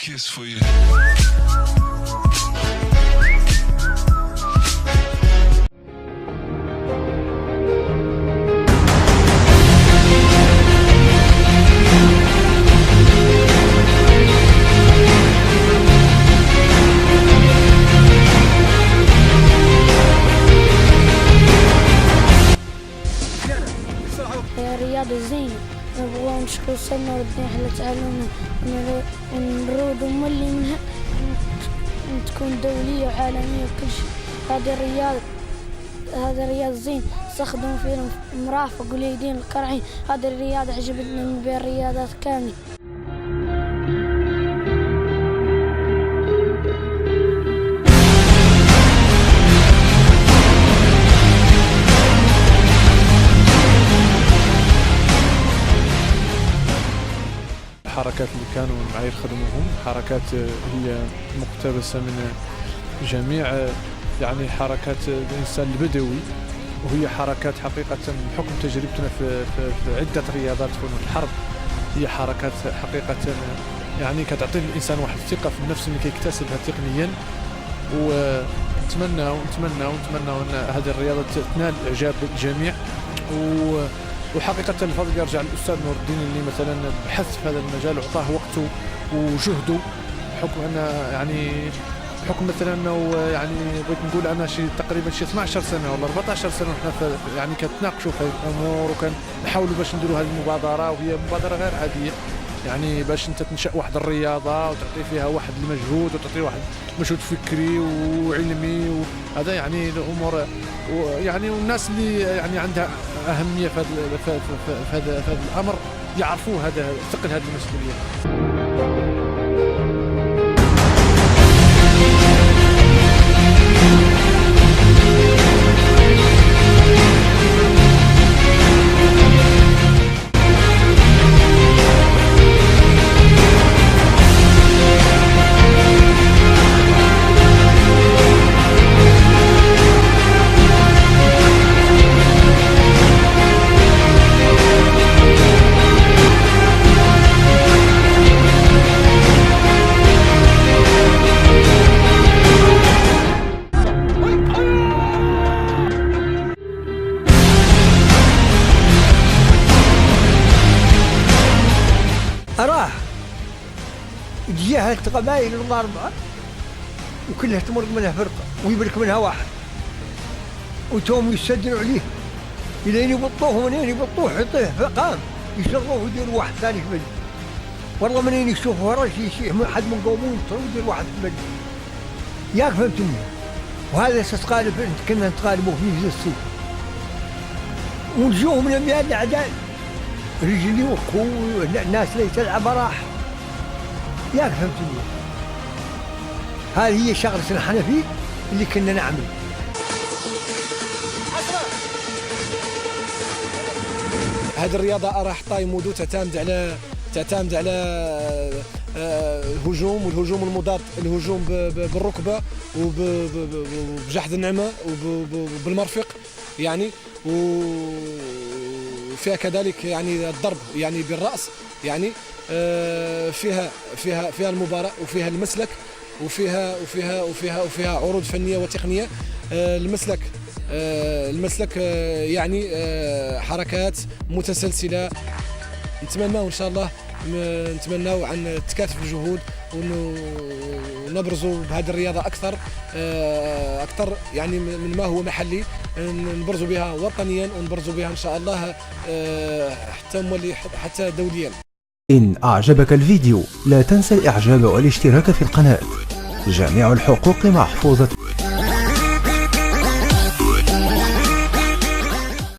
kiss for you. رياضة زينة، نبغى نشكر سلمى وربي يحلى تعلمنا ونرود ونملي منها تكون دولية وعالمية وكل شيء. هذه الرياضة زين استخدموا فيها المرافق واليدين القرعين. هذه الرياضة عجبتنا من بين الرياضات كاملة. الحركات اللي كانوا معايا يخدموهم حركات هي مقتبسة من جميع يعني حركات الإنسان البدوي، وهي حركات حقيقة بحكم تجربتنا في عدة رياضات فنون الحرب هي حركات حقيقة يعني كتعطي الإنسان واحد الثقة في النفس اللي كيكتسبها تقنيا. ونتمنى أن هذه الرياضة تنال إعجاب الجميع. وحقيقة الفضل يرجع للأستاذ نور الدين اللي مثلا بحث في هذا المجال وعطاه وقته وجهده، بحكم بحكم مثلا انه يعني بغيت نقول انا تقريبا 12 سنه ولا 14 سنه وحنا يعني كنتناقشوا في الامور وكنحاولوا باش نديروا هذه المبادره، وهي مبادره غير عاديه يعني باش انت تنشا واحد الرياضه وتعطي فيها واحد المجهود وتعطي واحد مجهود فكري وعلمي، وهذا يعني الامور يعني والناس اللي يعني عندها اهميه في هذا الامر يعرفوا هذا ثقل هذه المسؤوليه. أراه جهة قبائل الأربعة وكلها تمر منها فرقة ويبرك منها واحد وتوم يستدنوا عليه إلين يبطوه ومنين يبطوه يعطيه فقام يشروه ويديروا واحد ثاني في بلد. والله منين يشوفوا ورا شيء حد من قومون يدير واحد في بلد. ياك فهمتني؟ وهذا استقالب كنا نتقالبوا فيه في السوق ونجوه من أميال الأعداء رجلي وقوي الناس اللي تلعب راح. ياك فهمتني؟ هذه هي شغلة الحنفي اللي كنا نعمل. هذه الرياضة أراح طايمودو تعتمد على الهجوم والهجوم المضاد، الهجوم بالركبة وبجحد النعمة وبالمرفق يعني، وفيها كذلك يعني الضرب يعني بالرأس يعني، فيها المباراة وفيها المسلك وفيها عروض فنية وتقنية. المسلك يعني حركات متسلسلة. نتمناو ان شاء الله نتمناو عن تكاتف الجهود ونبرزوا بهذه الرياضة أكثر يعني من ما هو محلي، نبرزوا بها وطنيا ونبرزوا بها إن شاء الله حتى دوليا. إن أعجبك الفيديو لا تنسى الإعجاب والاشتراك في القناة. جميع الحقوق محفوظة.